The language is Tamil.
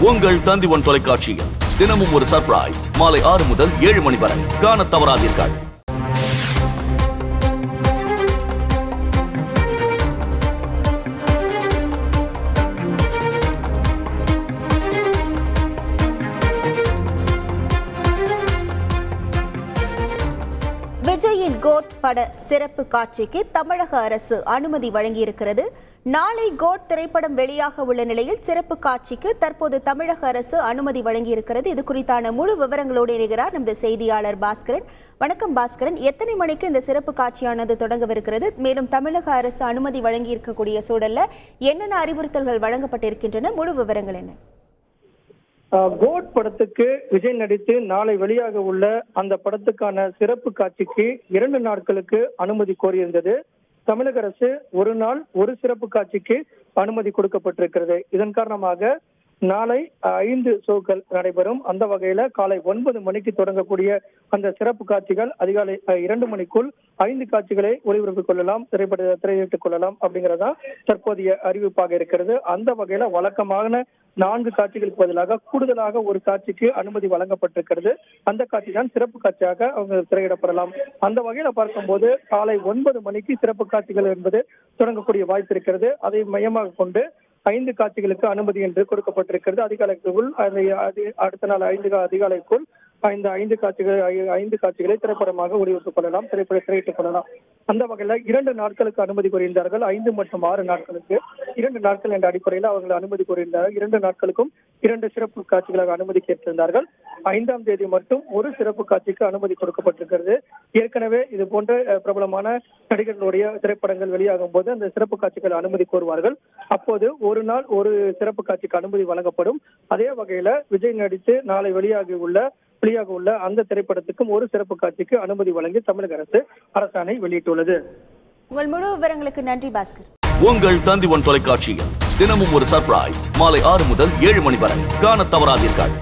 உங்கள் தந்தி1 தொலைக்காட்சியில் தினமும் ஒரு சர்ப்ரைஸ் மாலை 6 முதல் 7 மணி வரை காணத் தவறாதீர்கள். விஜயின் கோட் பட சிறப்பு காட்சிக்கு தமிழக அரசு அனுமதி வழங்கியிருக்கிறது. நாளை கோட் திரைப்படம் வெளியாக உள்ள நிலையில் சிறப்பு காட்சிக்கு தற்போது தமிழக அரசு அனுமதி வழங்கியிருக்கிறது. இது குறித்தான முழு விவரங்களோடு இணைகிறார் நமது செய்தியாளர் பாஸ்கரன். வணக்கம் பாஸ்கரன், எத்தனை மணிக்கு இந்த சிறப்பு காட்சியானது தொடங்கவிருக்கிறது? மேலும் தமிழக அரசு அனுமதி வழங்கியிருக்கக்கூடிய சூழல்ல என்னென்ன அறிவுறுத்தல்கள் வழங்கப்பட்டிருக்கின்றன? முழு விவரங்கள் என்ன? கோட் படத்துக்கு விஜய் நடித்து நாளை வெளியாக உள்ள அந்த படத்துக்கான சிறப்பு காட்சிக்கு 2 நாட்களுக்கு அனுமதி கோரியிருந்தது. தமிழக அரசு ஒரு நாள் ஒரு சிறப்பு காட்சிக்கு அனுமதி கொடுக்கப்பட்டிருக்கிறது. இதன் காரணமாக நாளை 5 ஷோக்கள் நடைபெறும். அந்த வகையில காலை 9 மணிக்கு தொடங்கக்கூடிய அந்த சிறப்பு காட்சிகள் அதிகாலை 2 மணிக்குள் 5 காட்சிகளை ஒளிபரப்பிக் கொள்ளலாம், திரையிட்டுக் கொள்ளலாம் அப்படிங்கறதா தற்போதைய அறிவிப்பாக இருக்கிறது. அந்த வகையில வழக்கமான 4 காட்சிகளுக்கு பதிலாக கூடுதலாக ஒரு காட்சிக்கு அனுமதி வழங்கப்பட்டிருக்கிறது. அந்த காட்சி தான் சிறப்பு காட்சியாக அவங்க திரையிடப்படலாம். அந்த வகையில பார்க்கும்போது காலை 9 மணிக்கு சிறப்பு காட்சிகள் என்பது தொடங்கக்கூடிய வாய்ப்பு இருக்கிறது. அதை மையமாக கொண்டு 5 காட்சிகளுக்கு அனுமதி என்று கொடுக்கப்பட்டிருக்கிறது. அதிகாலைக்குள் அடுத்த நாள் அதிகாலைக்குள் இந்த 5 காட்சிகளை திரைப்படமாக ஒளிபரப்பிக் கொள்ளலாம், திரையிட்டுக் கொள்ளலாம். அந்த வகையில 2 நாட்களுக்கு அனுமதி கோரியிருந்தார்கள். 5 மற்றும் 6 நாட்களுக்கு 2 நாட்கள் என்ற அடிப்படையில் அவர்கள் அனுமதி கோரியிருந்தார்கள். 2 நாட்களுக்கும் 2 சிறப்பு காட்சிகளாக அனுமதி கேட்டிருந்தார்கள். 5ஆம் தேதி மட்டும் ஒரு சிறப்பு காட்சிக்கு அனுமதி கொடுக்கப்பட்டிருக்கிறது. ஏற்கனவே இது போன்ற பிரபலமான நடிகர்களுடைய திரைப்படங்கள் வெளியாகும் போது அந்த சிறப்பு காட்சிகள் அனுமதி கோருவார்கள். அப்போது ஒரு நாள் ஒரு சிறப்பு காட்சிக்கு அனுமதி வழங்கப்படும். அதே வகையில விஜய் நடித்து நாளை வெளியாக உள்ள அந்த திரைப்படத்துக்கும் ஒரு சிறப்பு காட்சிக்கு அனுமதி வழங்கி தமிழக அரசு அரசாணை வெளியிட்டுள்ளது. உங்கள் முழு விவரங்களுக்கு நன்றி பாஸ்கர். உங்கள் தந்தி1 தொலைக்காட்சியில் தினமும் ஒரு சர்ப்ரைஸ் மாலை 6 முதல் 7 மணி வரை காணத் தவறாதீர்கள்.